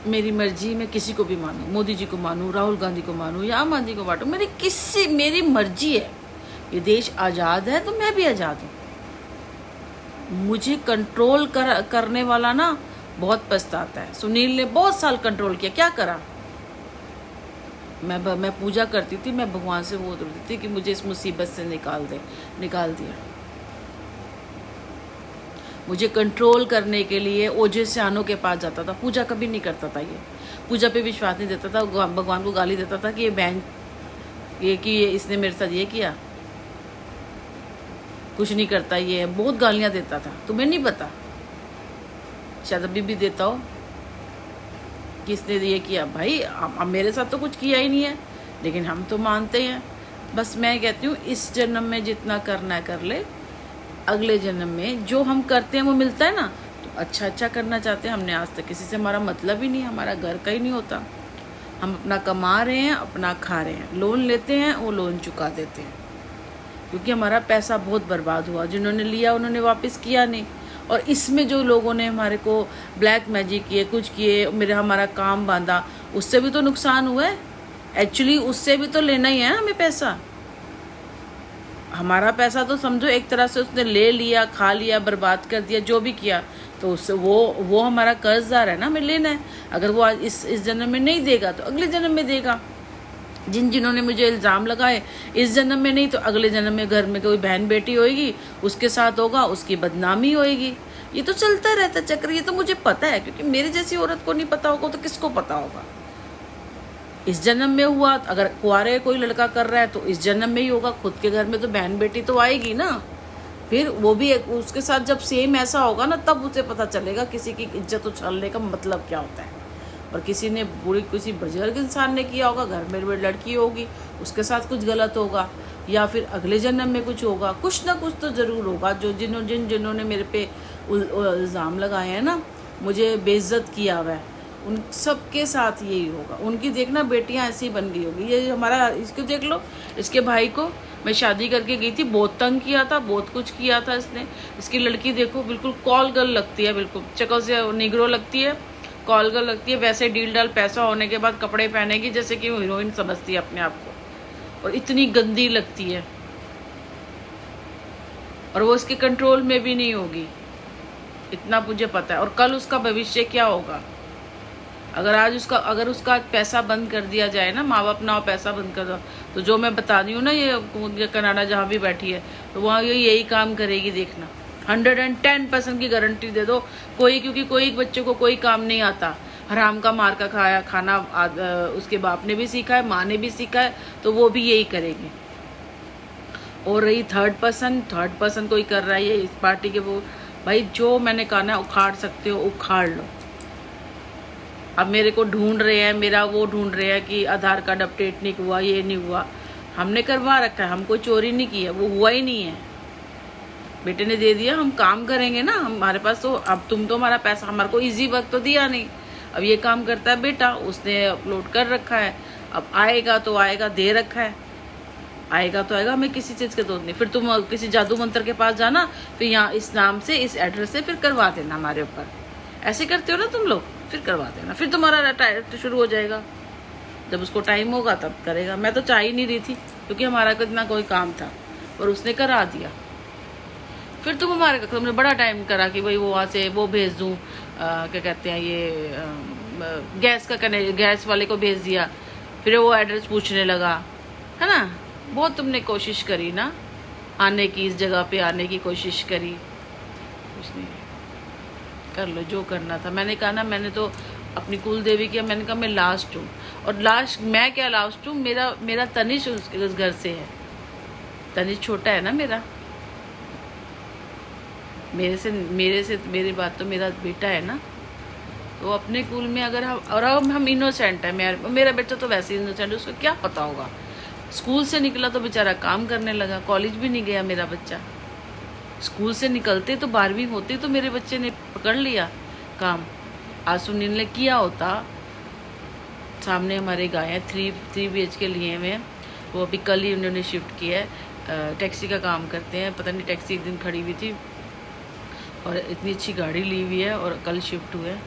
मेरी मर्जी, मैं किसी को भी मानूं, मोदी जी को मानूं, राहुल गांधी को मानूं या आम आदमी को बांटूं, मेरी मर्जी है। ये देश आज़ाद है तो मैं भी आज़ाद हूँ। मुझे कंट्रोल करने वाला ना बहुत पछताता है। सुनील ने बहुत साल कंट्रोल किया, क्या करा? मैं पूजा करती थी, मैं भगवान से वो रोती थी कि मुझे इस मुसीबत से निकाल दिया। मुझे कंट्रोल करने के लिए ओजे सियानों के पास जाता था, पूजा कभी नहीं करता था। ये पूजा पे विश्वास नहीं देता था, भगवान को गाली देता था कि ये बैंक इसने मेरे साथ ये किया, कुछ नहीं करता, ये बहुत गालियां देता था। तुम्हें नहीं पता, शायद अभी भी देता हो, किसने ये किया? भाई अब मेरे साथ तो कुछ किया ही नहीं है, लेकिन हम तो मानते हैं। बस मैं कहती हूँ इस जन्म में जितना करना है कर ले, अगले जन्म में जो हम करते हैं वो मिलता है ना, तो अच्छा करना चाहते हैं। हमने आज तक किसी से हमारा मतलब ही नहीं, हमारा घर का ही नहीं होता। हम अपना कमा रहे हैं, अपना खा रहे हैं, लोन लेते हैं, वो लोन चुका देते हैं, क्योंकि हमारा पैसा बहुत बर्बाद हुआ। जिन्होंने लिया उन्होंने वापस किया नहीं। और इसमें जो लोगों ने हमारे को ब्लैक मैजिक किए, कुछ किए, हमारा काम बांधा, उससे भी तो नुकसान हुआ है। एक्चुअली उससे भी तो लेना ही है हमें पैसा। हमारा पैसा तो समझो एक तरह से उसने ले लिया, खा लिया, बर्बाद कर दिया, जो भी किया, तो उससे वो हमारा कर्जदार है ना, हमें लेना है। अगर वो आज इस जन्म में नहीं देगा तो अगले जन्म में देगा। जिन्होंने मुझे इल्ज़ाम लगाए, इस जन्म में नहीं तो अगले जन्म में घर में कोई बहन बेटी होएगी, उसके साथ होगा, उसकी बदनामी होएगी। ये तो चलता रहता चक्र। ये तो मुझे पता है, क्योंकि मेरे जैसी औरत को नहीं पता होगा तो किसको पता होगा? इस जन्म में हुआ, अगर कुआरे कोई लड़का कर रहा है तो इस जन्म में ही होगा। खुद के घर में तो बहन बेटी तो आएगी ना, फिर वो भी उसके साथ जब सेम ऐसा होगा ना, तब उसे पता चलेगा किसी की इज्जत उछालने का मतलब क्या होता है। और किसी बुजुर्ग इंसान ने किया होगा, घर में लड़की होगी, उसके साथ कुछ गलत होगा, या फिर अगले जन्म में कुछ होगा, कुछ ना कुछ तो ज़रूर होगा। जिन्होंने मेरे पे इल्ज़ाम लगाए हैं ना, मुझे बेइज्जत किया हुआ है, उन सबके साथ यही होगा। उनकी देखना बेटियां ऐसी बन गई होगी। ये हमारा, इसको देख लो, इसके भाई को मैं शादी करके गई थी, बहुत तंग किया था, बहुत कुछ किया था इसने। इसकी लड़की देखो, बिल्कुल कॉल गर्ल लगती है, बिल्कुल चक्कर से निगरो लगती है, कॉल गर्ल लगती है। वैसे डील डाल पैसा होने के बाद कपड़े पहनेगी जैसे कि वो हीरोइन समझती है अपने आप को, और इतनी गंदी लगती है। और वो इसके कंट्रोल में भी नहीं होगी, इतना मुझे पता है। और कल उसका भविष्य क्या होगा? अगर उसका पैसा बंद कर दिया जाए ना, माँ बाप ना पैसा बंद कर दो, तो जो मैं बता रही हूँ ना, ये कनाडा जहाँ भी बैठी है, तो वहाँ यही काम करेगी, देखना। 110% की गारंटी दे दो। क्योंकि कोई बच्चे को कोई काम नहीं आता, हराम का मार का खाना उसके बाप ने भी सीखा है, माँ ने भी सीखा है, तो वो भी यही करेगी। और रही थर्ड पर्सन कोई कर रहा है ये इस पार्टी के, वो भाई जो मैंने कहा ना, उखाड़ सकते हो उखाड़ लो। अब मेरे को ढूंढ रहे हैं, मेरा वो ढूंढ रहे हैं कि आधार कार्ड अपडेट नहीं हुआ, ये नहीं हुआ। हमने करवा रखा है, हम कोई चोरी नहीं की है, वो हुआ ही नहीं है। बेटे ने दे दिया, हम काम करेंगे ना, हमारे पास तो। अब तुम तो हमारा पैसा, हमारे को इजी वक्त तो दिया नहीं। अब ये काम करता है बेटा, उसने अपलोड कर रखा है, अब आएगा तो आएगा, दे रखा है, आएगा तो आएगा। हमें किसी चीज़ के दोस्त नहीं। फिर तुम किसी जादू मंत्र के पास जाना, फिर यहाँ इस नाम से, इस एड्रेस से, फिर करवा देना हमारे ऊपर। ऐसे करते हो ना तुम लोग, फिर करवा देना, फिर तुम्हारा शुरू हो जाएगा। जब उसको टाइम होगा तब करेगा। मैं तो चाह ही नहीं रही थी, क्योंकि हमारा कितना कोई काम था, और उसने करा दिया। फिर तुमने बड़ा टाइम करा कि भाई वो वहाँ से वो भेज दूँ, क्या कहते हैं ये, गैस वाले को भेज दिया। फिर वो एड्रेस पूछने लगा, है ना। बहुत तुमने कोशिश करी ना आने की, इस जगह पे आने की कोशिश करी, कुछ नहीं। कर लो जो करना था। मैंने कहा ना, मैंने तो अपनी कुल देवी किया, मैंने कहा मैं लास्ट हूँ। और मैं क्या लास्ट हूँ, मेरा तनिष उस घर से है। तनिष छोटा है ना मेरा, मेरे बात तो मेरा बेटा है ना। तो अपने कुल में अगर हम इनोसेंट है, मेरा बेटा तो वैसे इनोसेंट है, उसको क्या पता होगा। स्कूल से निकला तो बेचारा काम करने लगा, कॉलेज भी नहीं गया मेरा बच्चा। स्कूल से निकलते तो 12वीं होती तो मेरे बच्चे ने पकड़ लिया काम। आज सुनील ने किया होता। सामने हमारे गाय हैं, 3 BHK लिए हुए हैं, वो अभी कल ही उन्होंने शिफ्ट किया है। टैक्सी का काम करते हैं, पता नहीं टैक्सी एक दिन खड़ी हुई थी और इतनी अच्छी गाड़ी ली हुई है, और कल शिफ्ट हुए हैं।